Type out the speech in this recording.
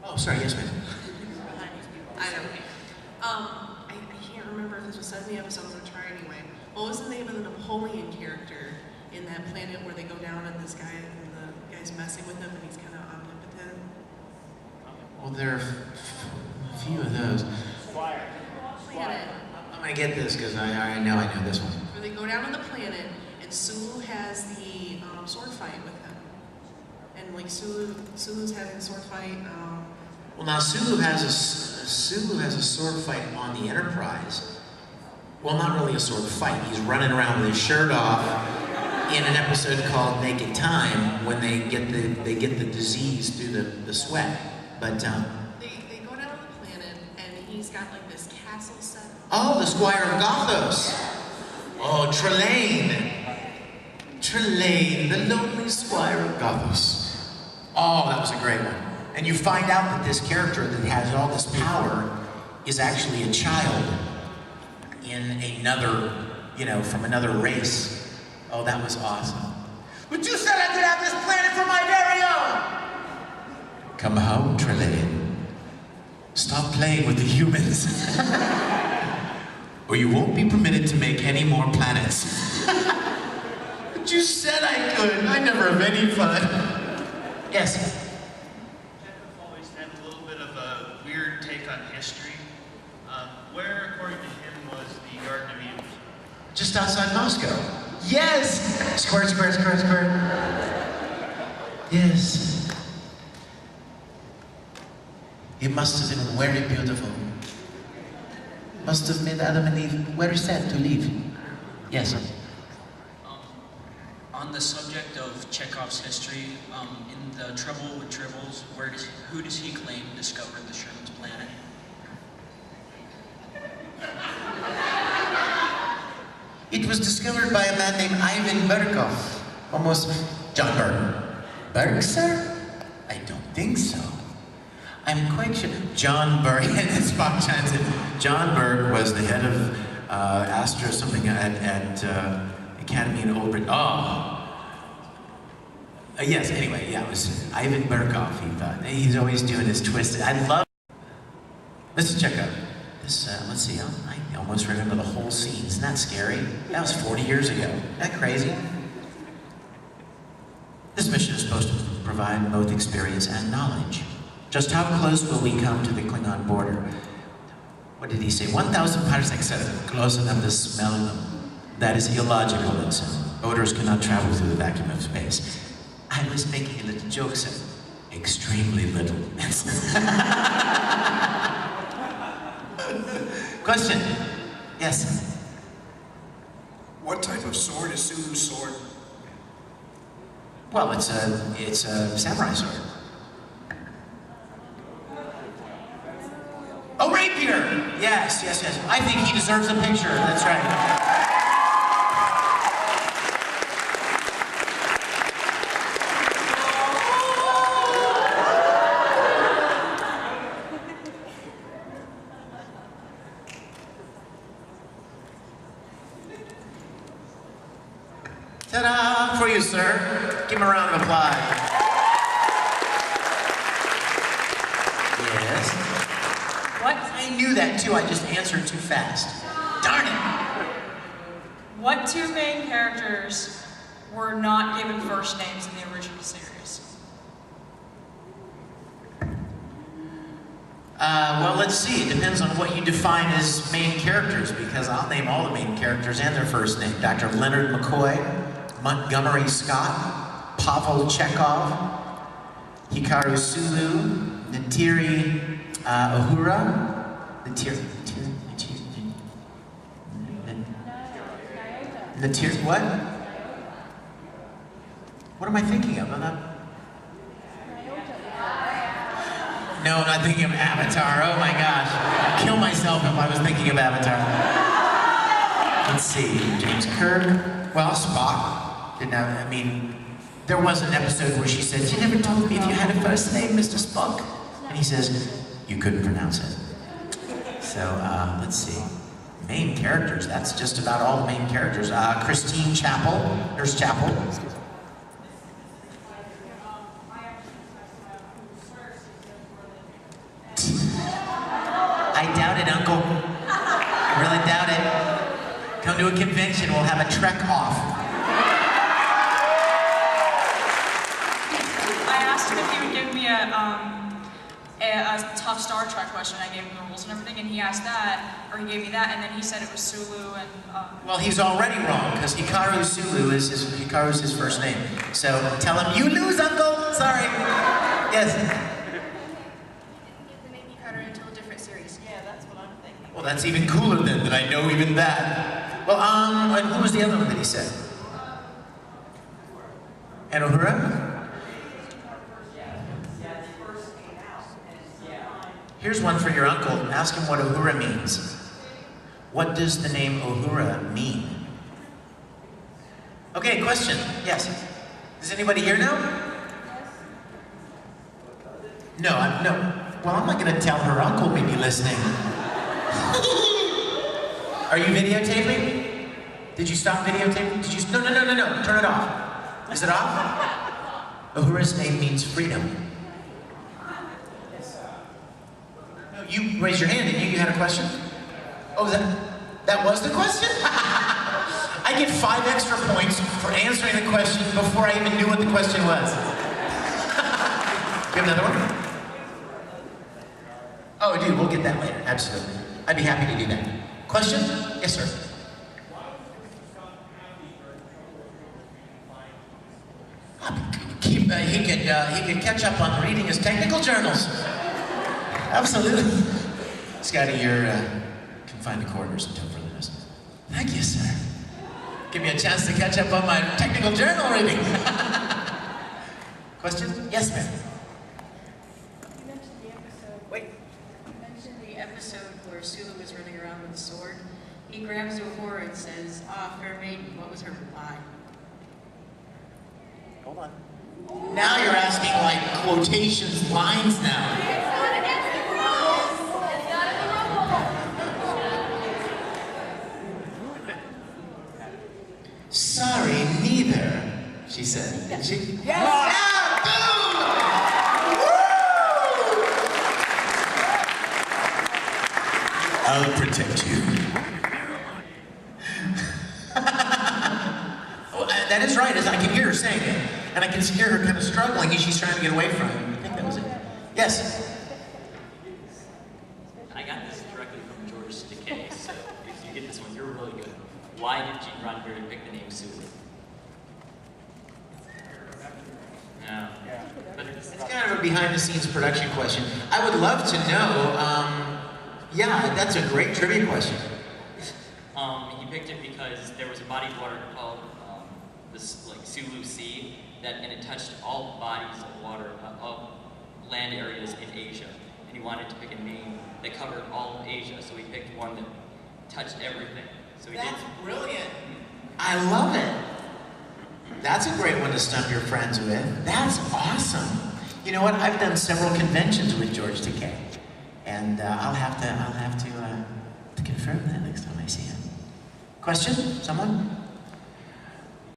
Oh, sorry, yes, ma'am. I know. I can't remember if this was said in the episode, I'm going to try anyway. What was the name of the Napoleon character in that planet where they go down and this guy, and the guy's messing with him and he's kind of omnipotent? Well, there are a few of those. Planet. I'm going to get this because I know this one. Where they go down on the planet and Sulu has the sword fight with him. And like Sulu's having a sword fight. Well, now Sulu has a sword fight on the Enterprise. Well, not really a sword fight. He's running around with his shirt off in an episode called Naked Time when they get the disease through the sweat. But they go down on the planet and he's got like this castle set. Oh, the Squire of Gothos. Oh, Trelane, the lonely Squire of Gothos. Oh, that was a great one. And you find out that this character that has all this power is actually a child in another, from another race. Oh, that was awesome. But you said I could have this planet for my very own! Come home, Trelane. Stop playing with the humans. Or you won't be permitted to make any more planets. But you said I could. I never have any fun. Yes? Chekhov always had a little bit of a weird take on history. Where, according to him, was the Garden of Eden? Just outside Moscow. Yes! Squirt. Yes. It must have been very beautiful. Must have made Adam and Eve very sad to leave. Yes. On the subject of Chekhov's history, in The Trouble with Tribbles, who does he claim discovered the Sherman's planet? It was discovered by a man named Ivan Berkov. Almost John Berg. Berg, sir? I don't think so. I'm quite sure. John Berg, and Spock chimes in. John Berg was the head of Astro something at Academy in Old Britain. Yes, anyway, yeah, it was Ivan Berkov, he thought. He's always doing his twisted. I love. Let's check out this. Let's see, I almost remember the whole scene. Isn't that scary? That was 40 years ago. Isn't that crazy? This mission is supposed to provide both experience and knowledge. Just how close will we come to the Klingon border? What did he say? 1,000 parsecs close enough to smell them. That is illogical, Vincent. Odors cannot travel through the vacuum of space. I was making a little joke, sir. Extremely little. Question? Yes? What type of sword is Sulu's sword? Well, it's a samurai sword. Oh, rapier! Yes. I think he deserves a picture. That's right. Ta-da! For you, sir. Give him a round of applause. Yes? What? I knew that too, I just answered too fast. Darn it! What two main characters were not given first names in the original series? Well, let's see. It depends on what you define as main characters, because I'll name all the main characters and their first name. Dr. Leonard McCoy, Montgomery Scott, Pavel Chekhov, Hikaru Sulu, Natiri Uhura, Natiri, what? What am I thinking of? No, I'm not thinking of Avatar. Oh my gosh. I'd kill myself if I was thinking of Avatar. Let's see. James Kirk. Well, Spock. There was an episode where she said, "You never told me if you had a first name, Mr. Spock." And he says, "You couldn't pronounce it." So, let's see. Main characters. That's just about all the main characters. Christine Chapel. Nurse Chapel. doubt it, Uncle. I really doubt it. Come to a convention, we'll have a trek off. I asked him if he would give me a tough Star Trek question. I gave him the rules and everything, and he asked that, or he gave me that, and then he said it was Sulu and. Well, he's already wrong, because Hikaru Sulu Hikaru's his first name. So tell him, you lose, Uncle! Sorry. Yes. Didn't give the name Hikaru until a different series. Yeah, that's what I'm thinking. Well, that's even cooler then, that I know even that. Well, and who was the other one that he said? And Uhura? Here's one for your uncle. Ask him what Uhura means. What does the name Uhura mean? Okay, question. Yes. Is anybody here now? No. Well, I'm not going to tell her uncle may be listening. Are you videotaping? Did you stop videotaping? Did you? No. Turn it off. Is it off? Uhura's name means freedom. No, you raised your hand, didn't you? You had a question? Oh, that was the question? I get 5 extra points for answering the question before I even knew what the question was. You have another one? Oh, dude, we'll get that later. Absolutely. I'd be happy to do that. Question? Yes, sir. He could catch up on reading his technical journals. Absolutely. Scotty, you're confined to quarters until further notice. Thank you, sir. Give me a chance to catch up on my technical journal reading. Question? Yes, ma'am. You mentioned the episode. Wait. You mentioned the episode where Sulu was running around with a sword. He grabs Uhura and says, fair maiden, what was her reply? Hold on. Now you're asking like quotations, lines now. Sorry, neither, she said. Did she? Yes! Yeah, boom! Woo! I'll protect you. Well, that is right, as I can hear her saying it. And I can hear her kind of struggling as she's trying to get away from him. I think that was it. Yes? I got this directly from George Takei, so if you get this one, you're really good. Why did Gene Roddenberry pick the name Sulu? No. But It's kind of a behind-the-scenes production question. I would love to know, yeah, that's a great trivia question. he picked it because there was a body of water called this like Sulu Sea, and it touched all bodies of water, of land areas in Asia. And he wanted to pick a name that covered all of Asia, so he picked one that touched everything. So he That's brilliant. I love it. That's a great one to stump your friends with. That's awesome. You know what? I've done several conventions with George Takei, and I'll have to confirm that next time I see him. Question? Someone?